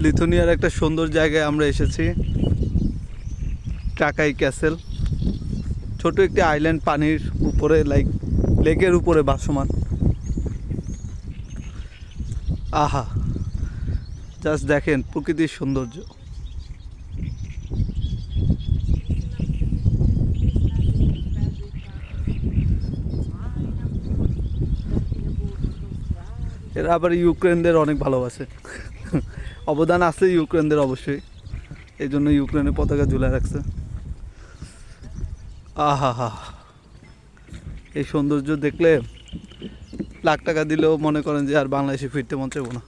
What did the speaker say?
লিথুনিয়ার একটা সুন্দর জায়গায় আমরা এসেছি, টাকাই ক্যাসেল। ছোট একটি আইল্যান্ড, পানির উপরে, লাইক লেকের উপরে ভাসমান। আহা, জাস্ট দেখেন প্রকৃতির সৌন্দর্য। এরা আবার ইউক্রেনদের অনেক ভালোবাসে, অবদান আছে ইউক্রেনদের অবশ্যই, এই জন্য ইউক্রেনের পতাকা ঝুলে রাখছে। আহা হা, এই সৌন্দর্য দেখলে লাখ টাকা দিলেও মনে করেন যে আর বাংলাদেশে ফিরতে মন চাইব না।